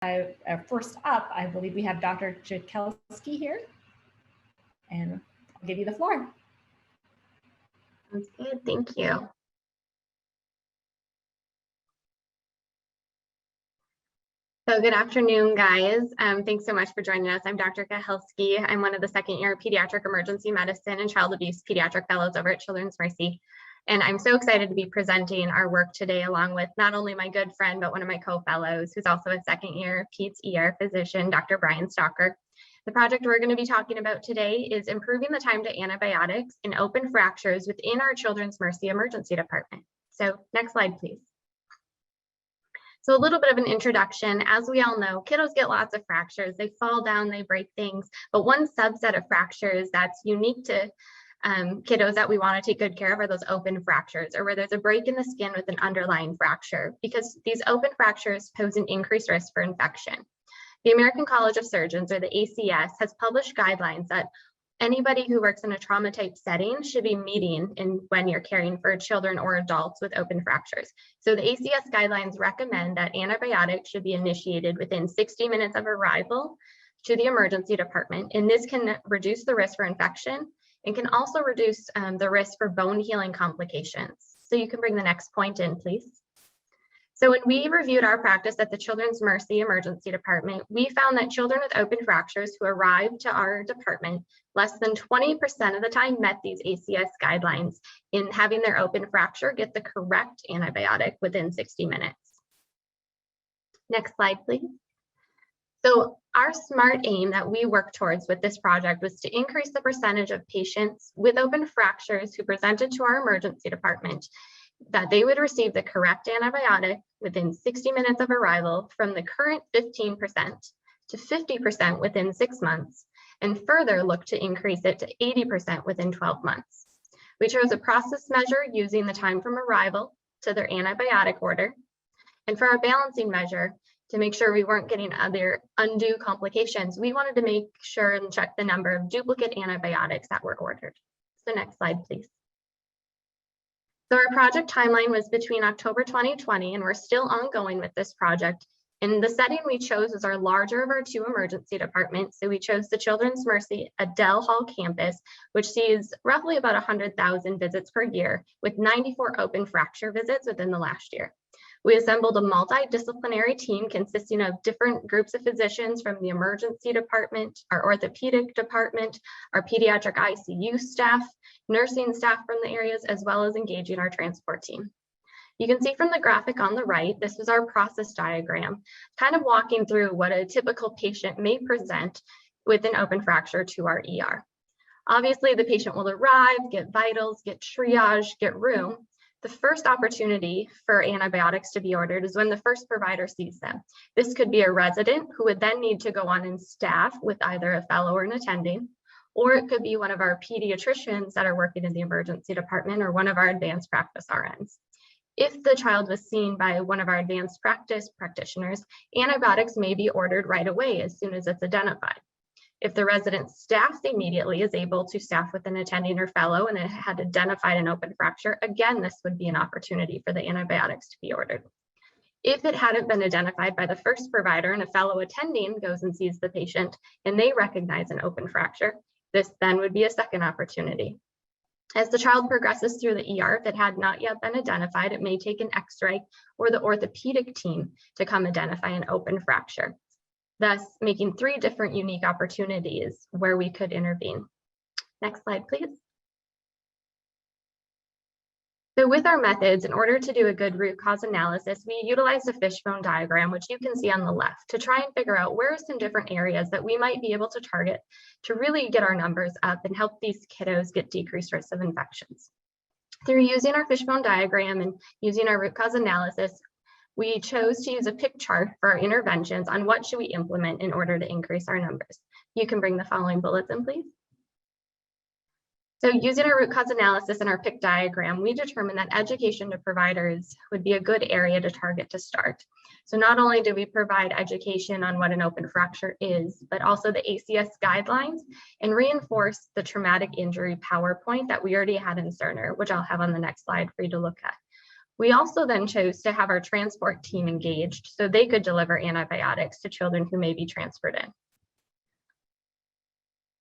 First up, I believe we have Dr. Kachelski here, and I'll give you the floor. Sounds good, thank you. So good afternoon, guys. Thanks so much for joining us. I'm Dr. Kachelski. I'm one of the second-year pediatric emergency medicine and child abuse pediatric fellows over at Children's Mercy. And I'm so excited to be presenting our work today along with not only my good friend, but one of my co-fellows who's also a second-year Peds ER physician, Dr. Bryan. The project we're going to be talking about today is improving the time to antibiotics in open fractures within our Children's Mercy emergency department. So next slide, please. So a little bit of an introduction. As we all know, kiddos get lots of fractures. They fall down, they break things, but one subset of fractures that's unique to kiddos that we want to take good care of are those open fractures, or where there's a break in the skin with an underlying fracture, because these open fractures pose an increased risk for infection. The American College of Surgeons, or the ACS, has published guidelines that anybody who works in a trauma type setting should be meeting when you're caring for children or adults with open fractures. So the ACS guidelines recommend that antibiotics should be initiated within 60 minutes of arrival to the emergency department, and this can reduce the risk for infection and can also reduce the risk for bone healing complications. So you can bring the next point in, please. So when we reviewed our practice at the Children's Mercy Emergency Department, we found that children with open fractures who arrived to our department less than 20% of the time met these ACS guidelines in having their open fracture get the correct antibiotic within 60 minutes. Next slide, please. So our SMART aim that we worked towards with this project was to increase the percentage of patients with open fractures who presented to our emergency department that they would receive the correct antibiotic within 60 minutes of arrival from the current 15% to 50% within 6 months, and further look to increase it to 80% within 12 months. We chose a process measure using the time from arrival to their antibiotic order. And for our balancing measure, to make sure we weren't getting other undue complications, we wanted to make sure and check the number of duplicate antibiotics that were ordered. So next slide, please. So our project timeline was between October 2020, and we're still ongoing with this project. And the setting we chose was our larger of our two emergency departments. So we chose the Children's Mercy Waddell Hall campus, which sees roughly about 100,000 visits per year, with 94 open fracture visits within the last year. We assembled a multidisciplinary team consisting of different groups of physicians from the emergency department, our orthopedic department, our pediatric ICU staff, nursing staff from the areas, as well as engaging our transport team. You can see from the graphic on the right, this was our process diagram, kind of walking through what a typical patient may present with an open fracture to our ER. Obviously, the patient will arrive, get vitals, get triage, get room. The first opportunity for antibiotics to be ordered is when the first provider sees them. This could be a resident who would then need to go on and staff with either a fellow or an attending, or it could be one of our pediatricians that are working in the emergency department or one of our advanced practice RNs. If the child was seen by one of our advanced practice practitioners, antibiotics may be ordered right away as soon as it's identified. If the resident staffs immediately is able to staff with an attending or fellow and it had identified an open fracture, again, this would be an opportunity for the antibiotics to be ordered. If it hadn't been identified by the first provider and a fellow attending goes and sees the patient and they recognize an open fracture, this then would be a second opportunity. As the child progresses through the ER, if it had not yet been identified, it may take an X-ray or the orthopedic team to come identify an open fracture, thus making 3 different unique opportunities where we could intervene. Next slide, please. So with our methods, in order to do a good root cause analysis, we utilized a fishbone diagram, which you can see on the left, to try and figure out where are some different areas that we might be able to target to really get our numbers up and help these kiddos get decreased risks of infections. Through using our fishbone diagram and using our root cause analysis, we chose to use a pick chart for our interventions on what should we implement in order to increase our numbers. You can bring the following bullets in, please. So using our root cause analysis and our pick diagram, we determined that education to providers would be a good area to target to start. So not only do we provide education on what an open fracture is, but also the ACS guidelines and reinforce the traumatic injury PowerPoint that we already had in Cerner, which I'll have on the next slide for you to look at. We also then chose to have our transport team engaged so they could deliver antibiotics to children who may be transferred in.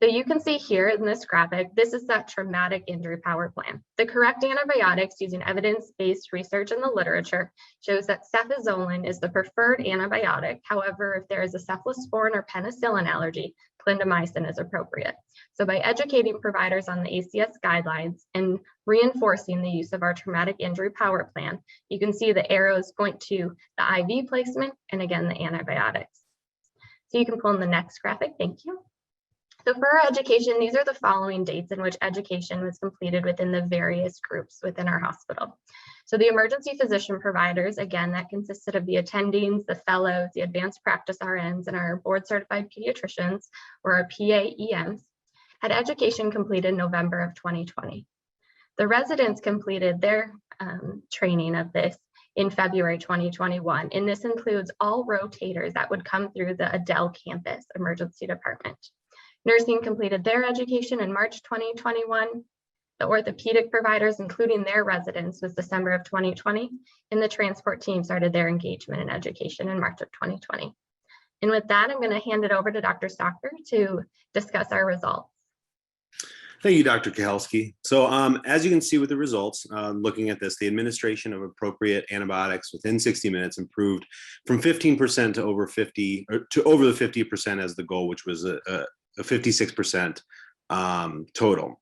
So you can see here in this graphic, this is that traumatic injury power plan. The correct antibiotics using evidence-based research in the literature shows that cefazolin is the preferred antibiotic. However, if there is a cephalosporin or penicillin allergy, clindamycin is appropriate. So by educating providers on the ACS guidelines and reinforcing the use of our traumatic injury power plan, you can see the arrows point to the IV placement and again, the antibiotics. So you can pull in the next graphic, thank you. So for our education, these are the following dates in which education was completed within the various groups within our hospital. So the emergency physician providers, again, that consisted of the attendings, the fellows, the advanced practice RNs, and our board certified pediatricians, or our PAEMs, had education completed in November of 2020. The residents completed their training of this in February 2021, and this includes all rotators that would come through the Waddell campus emergency department. Nursing completed their education in March 2021. The orthopedic providers, including their residents, was December of 2020, and the transport team started their engagement in education in March of 2020. And with that, I'm going to hand it over to Dr. Stocker to discuss our results. Thank you, Dr. Kachelski. So as you can see with the results, looking at this, the administration of appropriate antibiotics within 60 minutes improved from 15% to over 50, or to over the 50% as the goal, which was a 56% total.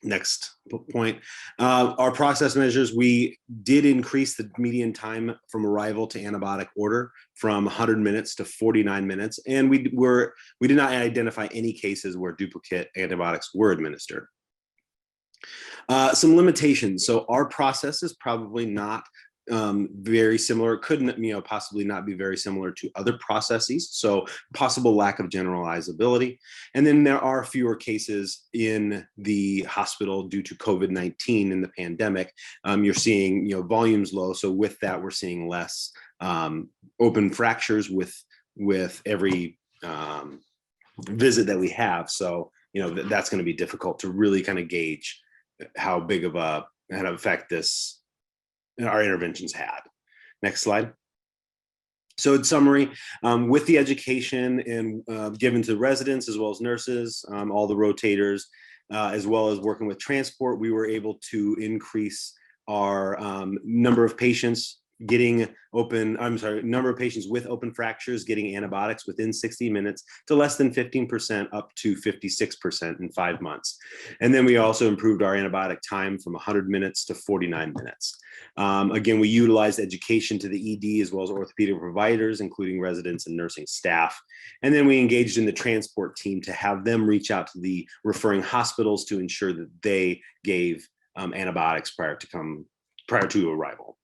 Next point, our process measures, we did increase the median time from arrival to antibiotic order from 100 minutes to 49 minutes. And we did not identify any cases where duplicate antibiotics were administered. Some limitations. So our process is probably not very similar, couldn't, possibly not be very similar to other processes. So possible lack of generalizability. And then there are fewer cases in the hospital due to COVID-19 in the pandemic. You're seeing, volumes low. So with that, we're seeing less open fractures with every visit that we have. So, that's going to be difficult to really kind of gauge how big of an effect our interventions had. Next slide. So in summary, with the education and given to residents as well as nurses, all the rotators, as well as working with transport, we were able to increase our number of patients number of patients with open fractures getting antibiotics within 60 minutes to less than 15% up to 56% in 5 months. And then we also improved our antibiotic time from 100 minutes to 49 minutes. Again, we utilized education to the ED as well as orthopedic providers, including residents and nursing staff. And then we engaged in the transport team to have them reach out to the referring hospitals to ensure that they gave antibiotics prior to arrival.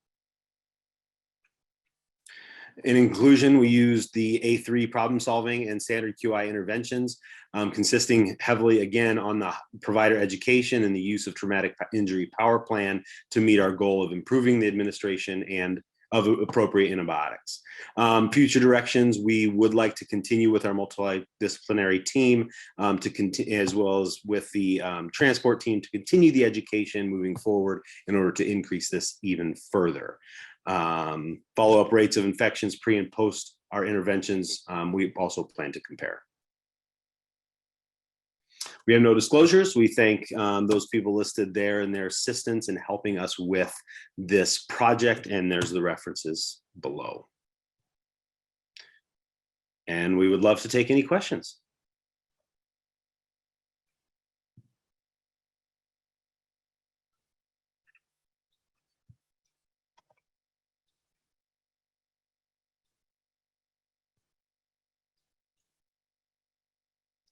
In inclusion, we used the A3 problem solving and standard QI interventions, consisting heavily, again, on the provider education and the use of traumatic injury power plan to meet our goal of improving the administration and of appropriate antibiotics. Future directions, we would like to continue with our multidisciplinary team as well as with the transport team to continue the education moving forward in order to increase this even further. Follow-up rates of infections pre and post our interventions, we also plan to compare. We have no disclosures. We thank those people listed there and their assistance in helping us with this project, and there's the references below. And we would love to take any questions.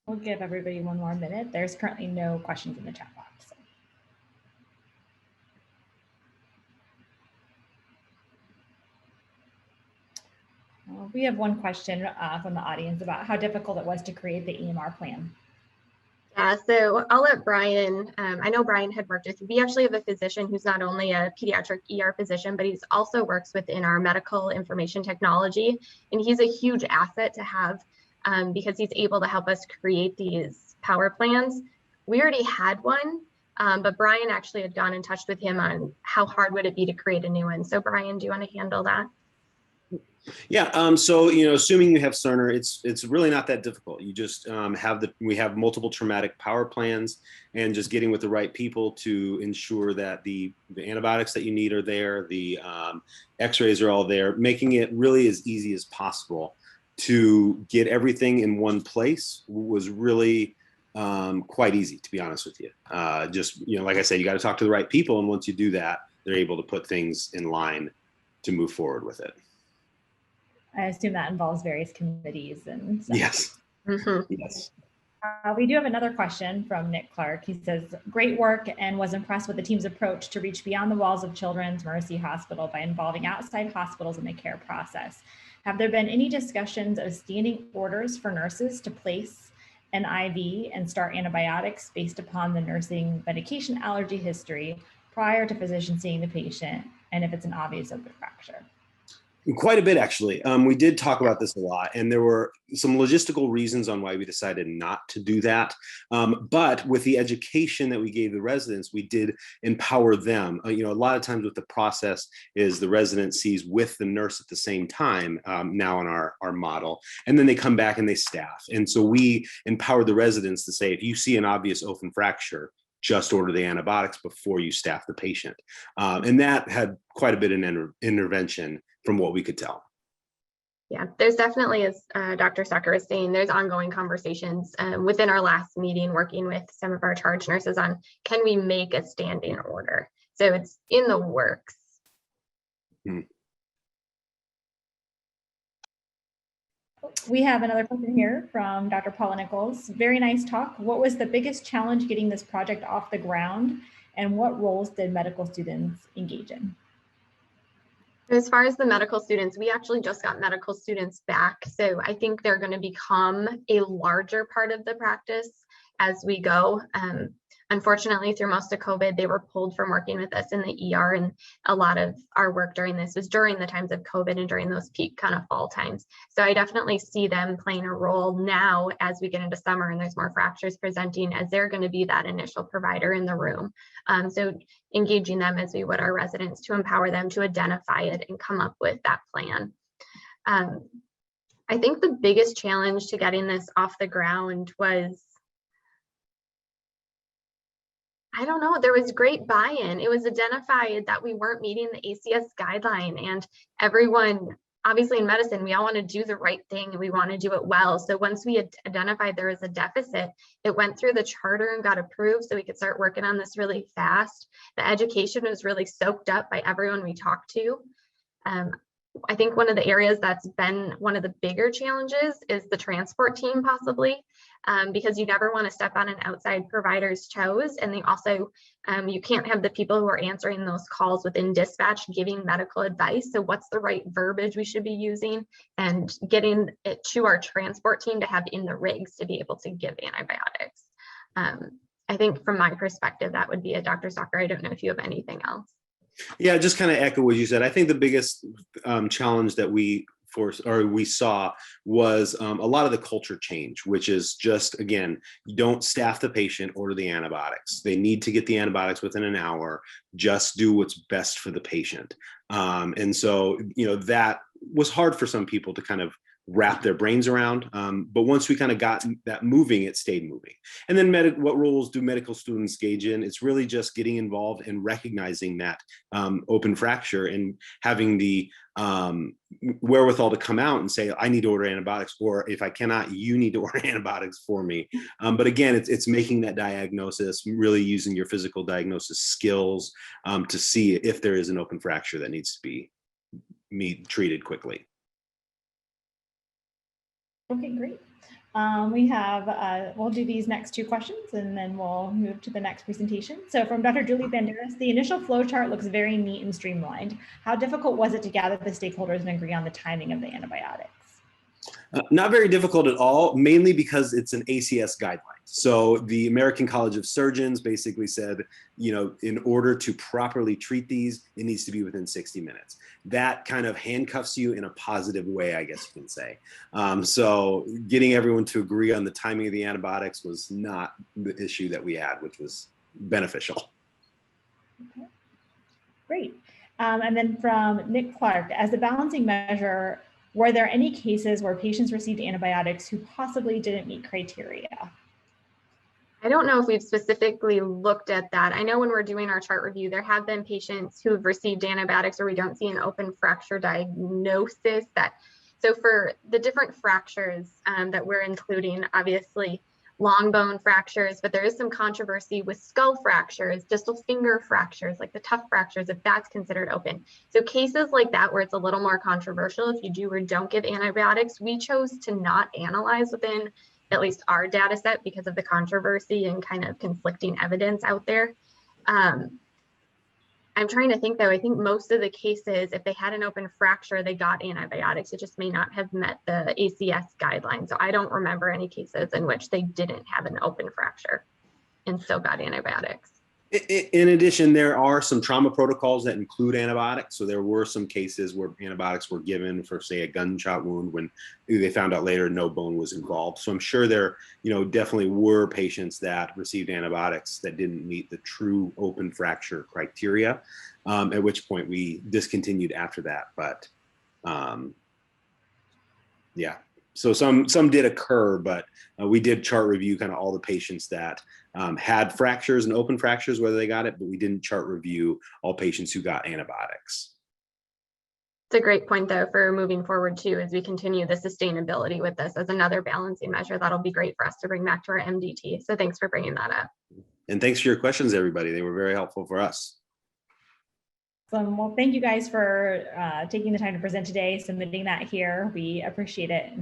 We'll give everybody one more minute. There's currently no questions in the chat box. We have one question from the audience about how difficult it was to create the EMR plan. Yeah, so I'll let Bryan, I know Bryan had worked with you. We actually have a physician who's not only a pediatric ER physician, but he's also works within our medical information technology. And he's a huge asset to have because he's able to help us create these power plans. We already had one, But Bryan actually had gone in touch with him on how hard would it be to create a new one. So Bryan, do you want to handle that? Yeah, so assuming you have Cerner, it's really not that difficult. You just we have multiple traumatic power plans, and just getting with the right people to ensure that the antibiotics that you need are there, the X-rays are all there, making it really as easy as possible to get everything in one place was really quite easy, to be honest with you. Just like I said, you got to talk to the right people, and once you do that, they're able to put things in line to move forward with it. I assume that involves various committees and stuff. Yes. Mm-hmm. Yes. We do have another question from Nick Clark. He says, great work, and was impressed with the team's approach to reach beyond the walls of Children's Mercy Hospital by involving outside hospitals in the care process. Have there been any discussions of standing orders for nurses to place an IV and start antibiotics based upon the nursing medication allergy history prior to physician seeing the patient, and if it's an obvious open fracture? Quite a bit, actually. We did talk about this a lot, and there were some logistical reasons on why we decided not to do that. But with the education that we gave the residents, we did empower them. A lot of times with the process is the resident sees with the nurse at the same time now in our model, and then they come back and they staff. And so we empowered the residents to say, if you see an obvious open fracture, just order the antibiotics before you staff the patient. And that had quite a bit of intervention from what we could tell. Yeah, there's definitely, as Dr. Sucker is saying, there's ongoing conversations within our last meeting, working with some of our charge nurses on, can we make a standing order? So it's in the works. We have another question here from Dr. Paula Nichols. Very nice talk. What was the biggest challenge getting this project off the ground, and what roles did medical students engage in? As far as the medical students, we actually just got medical students back. So I think they're going to become a larger part of the practice as we go. Unfortunately, through most of COVID, they were pulled from working with us in the ER, and a lot of our work during this was during the times of COVID and during those peak kind of fall times. So I definitely see them playing a role now as we get into summer and there's more fractures presenting, as they're going to be that initial provider in the room. So engaging them as we would our residents to empower them to identify it and come up with that plan. I think the biggest challenge to getting this off the ground was, I don't know, there was great buy-in. It was identified that we weren't meeting the ACS guideline, and everyone, obviously in medicine, we all want to do the right thing and we want to do it well. So once we had identified there was a deficit, it went through the charter and got approved so we could start working on this really fast. The education was really soaked up by everyone we talked to. I think one of the areas that's been one of the bigger challenges is the transport team, possibly, because you never want to step on an outside provider's toes. And they also, you can't have the people who are answering those calls within dispatch giving medical advice. So what's the right verbiage we should be using, and getting it to our transport team to have in the rigs to be able to give antibiotics. I think from my perspective, that would be a Dr. Soccer. I don't know if you have anything else. Yeah, just kind of echo what you said. I think the biggest challenge that we saw was a lot of the culture change, which is just, again, you don't staff the patient, order the antibiotics. They need to get the antibiotics within an hour. Just do what's best for the patient. And so, that was hard for some people to kind of wrap their brains around. But once we kind of got that moving, it stayed moving. And then what roles do medical students engage in? It's really just getting involved and recognizing that open fracture and having the wherewithal to come out and say, I need to order antibiotics, or if I cannot, you need to order antibiotics for me. But again, it's making that diagnosis, really using your physical diagnosis skills to see if there is an open fracture that needs to be treated quickly. Okay, great. We'll do these next two questions and then we'll move to the next presentation. So from Dr. Julie Banderas, the initial flow chart looks very neat and streamlined. How difficult was it to gather the stakeholders and agree on the timing of the antibiotics? Not very difficult at all, mainly because it's an ACS guideline. So the American College of Surgeons basically said, in order to properly treat these, it needs to be within 60 minutes. That kind of handcuffs you in a positive way, I guess you can say. So getting everyone to agree on the timing of the antibiotics was not the issue that we had, which was beneficial. Okay. Great. And then from Nick Clark, as a balancing measure, were there any cases where patients received antibiotics who possibly didn't meet criteria? I don't know if we've specifically looked at that. I know when we're doing our chart review, there have been patients who have received antibiotics where we don't see an open fracture diagnosis. So for the different fractures that we're including, obviously long bone fractures, but there is some controversy with skull fractures, distal finger fractures, like the tough fractures, if that's considered open. So cases like that where it's a little more controversial, if you do or don't give antibiotics, we chose to not analyze within at least our data set because of the controversy and kind of conflicting evidence out there. I'm trying to think though, I think most of the cases, if they had an open fracture, they got antibiotics. It just may not have met the ACS guidelines. So I don't remember any cases in which they didn't have an open fracture and still got antibiotics. In addition, there are some trauma protocols that include antibiotics. So there were some cases where antibiotics were given for, say, a gunshot wound when they found out later no bone was involved. So I'm sure there, definitely were patients that received antibiotics that didn't meet the true open fracture criteria, at which point we discontinued after that. But yeah. So some did occur, but we did chart review kind of all the patients that had fractures and open fractures, whether they got it, but we didn't chart review all patients who got antibiotics. It's a great point though for moving forward too, as we continue the sustainability with this as another balancing measure. That'll be great for us to bring back to our MDT. So thanks for bringing that up. And thanks for your questions, everybody. They were very helpful for us. Well, thank you guys for taking the time to present today, submitting that here. We appreciate it.